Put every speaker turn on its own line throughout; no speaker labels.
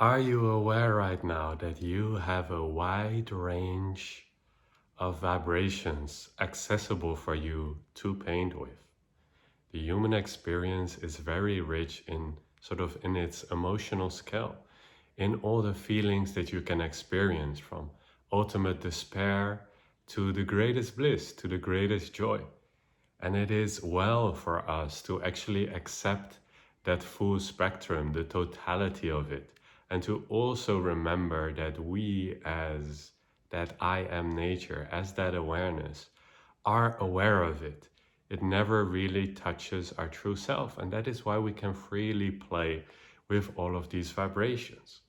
Are you aware right now that you have a wide range of vibrations accessible for you to paint with? The human experience is very rich in its emotional scale, in all the feelings that you can experience, from ultimate despair to the greatest bliss, to the greatest joy. And it is well for us to actually accept that full spectrum, the totality of it, and to also remember that we, as that I am nature, as that awareness, are aware of it. It never really touches our true self. And that is why we can freely play with all of these vibrations,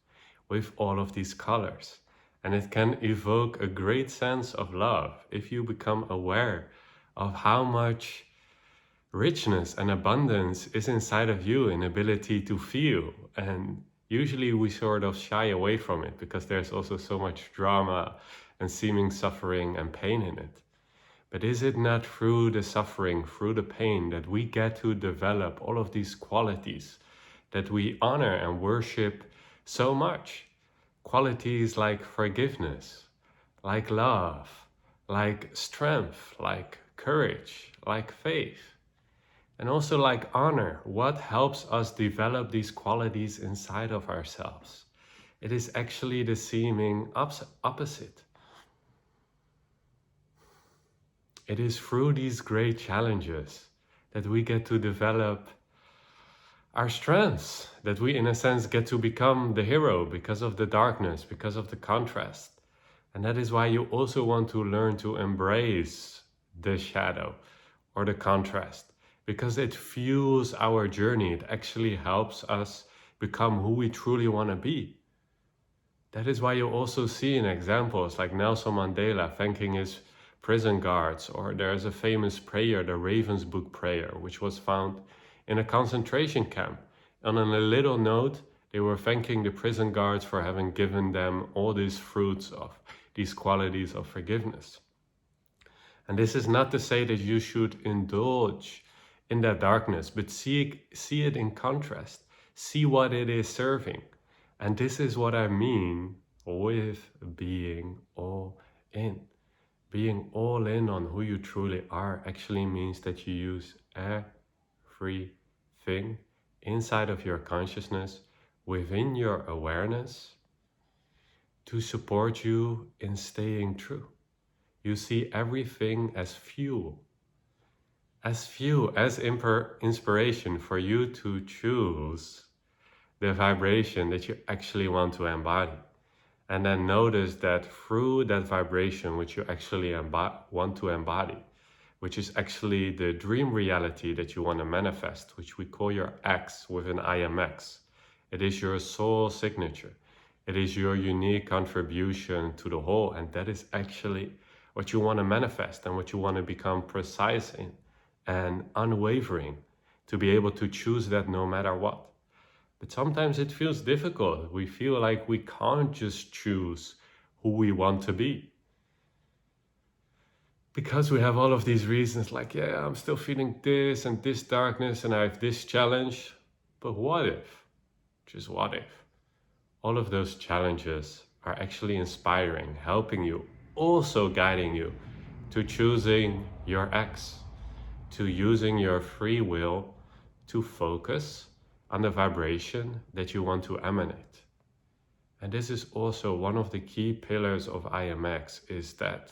with all of these colors. And it can evoke a great sense of love if you become aware of how much richness and abundance is inside of you, an ability to feel. And usually we sort of shy away from it because there's also so much drama and seeming suffering and pain in it. But is it not through the suffering, through the pain, that we get to develop all of these qualities that we honor and worship so much? Qualities like forgiveness, like love, like strength, like courage, like faith, and also like honor. What helps us develop these qualities inside of ourselves? It is actually the seeming opposite. It is through these great challenges that we get to develop our strengths, that we in a sense get to become the hero because of the darkness, because of the contrast. And that is why you also want to learn to embrace the shadow or the contrast, because it fuels our journey. It actually helps us become who we truly want to be. That is why you also see in examples like Nelson Mandela thanking his prison guards, or there's a famous prayer, the Raven's Book prayer, which was found in a concentration camp. And on a little note, they were thanking the prison guards for having given them all these fruits of these qualities of forgiveness. And this is not to say that you should indulge in that darkness, but see it in contrast. See what it is serving. And this is what I mean with being all in. Being all in on who you truly are actually means that you use everything inside of your consciousness, within your awareness, to support you in staying true. You see everything as fuel, as inspiration for you to choose the vibration that you actually want to embody. And then notice that through that vibration, which you actually want to embody, which is actually the dream reality that you want to manifest, which we call your X with an IMX. It is your soul signature. It is your unique contribution to the whole. And that is actually what you want to manifest and what you want to become precise in and unwavering, to be able to choose that no matter what. But sometimes it feels difficult. We feel like we can't just choose who we want to be, because we have all of these reasons like, yeah, I'm still feeling this and this darkness and I have this challenge. But what if, just what if, all of those challenges are actually inspiring, helping you, also guiding you to choosing your X, to using your free will to focus on the vibration that you want to emanate. And this is also one of the key pillars of IMX, is that,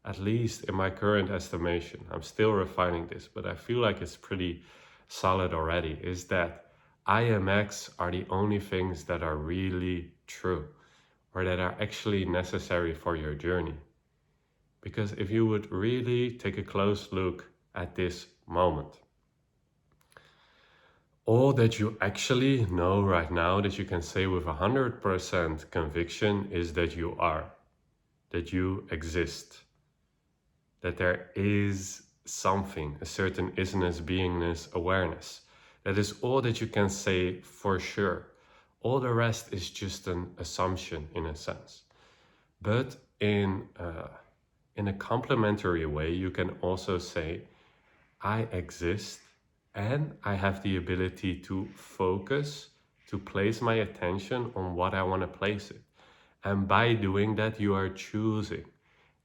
at least in my current estimation, I'm still refining this, but I feel like it's pretty solid already, is that IMX are the only things that are really true, or that are actually necessary for your journey. Because if you would really take a close look at this moment, all that you actually know right now, that you can say with 100% conviction, is that you are, that you exist, that there is something, a certain isness, beingness, awareness. That is all that you can say for sure. All the rest is just an assumption in a sense. But in a complementary way, you can also say, I exist and I have the ability to focus, to place my attention on what I want to place it. And by doing that, you are choosing.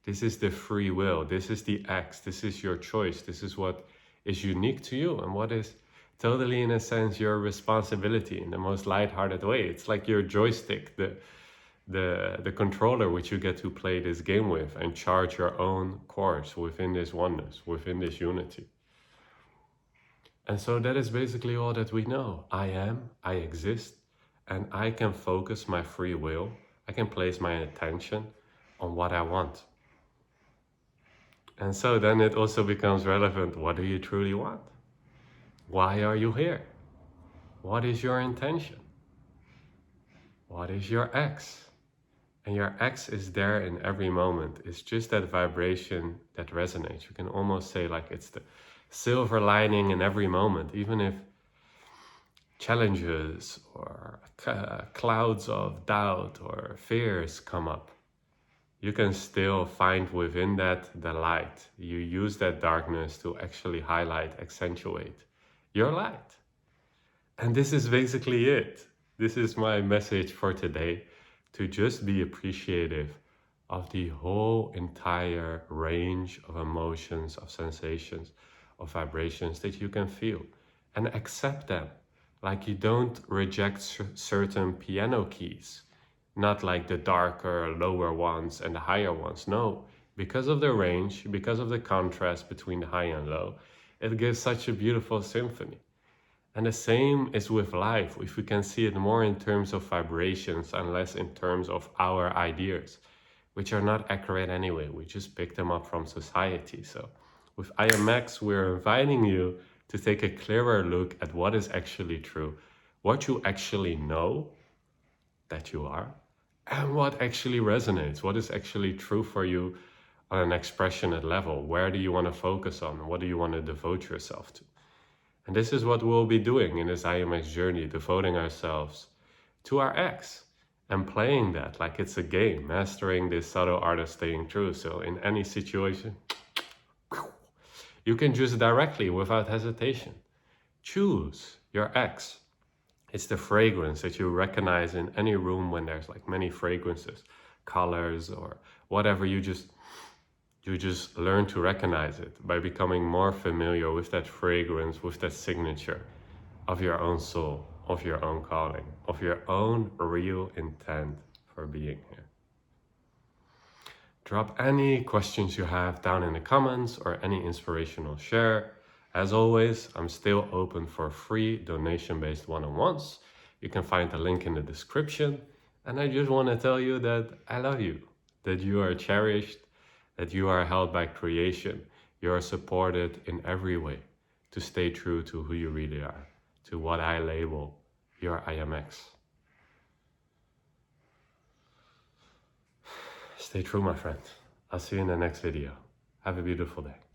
This is the free will. This is the X. This is your choice. This is what is unique to you and what is totally, in a sense, your responsibility in the most lighthearted way. It's like your joystick, the controller which you get to play this game with and charge your own course within this oneness, within this unity. And so that is basically all that we know. I am, I exist, and I can focus my free will. I can place my attention on what I want. And so then it also becomes relevant. What do you truly want? Why are you here? What is your intention? What is your X? And your X is there in every moment. It's just that vibration that resonates. You can almost say like it's the silver lining in every moment, even if challenges or clouds of doubt or fears come up. You can still find within that the light. You use that darkness to actually highlight, accentuate your light. And this is basically it. This is my message for today, to just be appreciative of the whole entire range of emotions, of sensations, of vibrations that you can feel, and accept them. Like you don't reject certain piano keys, not like the darker, lower ones and the higher ones. No, because of the range, because of the contrast between the high and low, it gives such a beautiful symphony. And the same is with life, if we can see it more in terms of vibrations and less in terms of our ideas, which are not accurate anyway. We just pick them up from society. So with IMX, we're inviting you to take a clearer look at what is actually true, what you actually know that you are, and what actually resonates, what is actually true for you on an expressionate level. Where do you want to focus on? What do you want to devote yourself to? And this is what we'll be doing in this IMX journey, devoting ourselves to our X and playing that like it's a game, mastering this subtle art of staying true. So in any situation, you can just directly, without hesitation, choose your X. It's the fragrance that you recognize in any room when there's like many fragrances, colors or whatever. You just learn to recognize it by becoming more familiar with that fragrance, with that signature of your own soul, of your own calling, of your own real intent for being here. Drop any questions you have down in the comments or any inspirational share. As always, I'm still open for free donation-based one-on-ones. You can find the link in the description. And I just want to tell you that I love you, that you are cherished, that you are held by creation. You are supported in every way to stay true to who you really are, to what I label your IMX. Stay true, my friend. I'll see you in the next video. Have a beautiful day.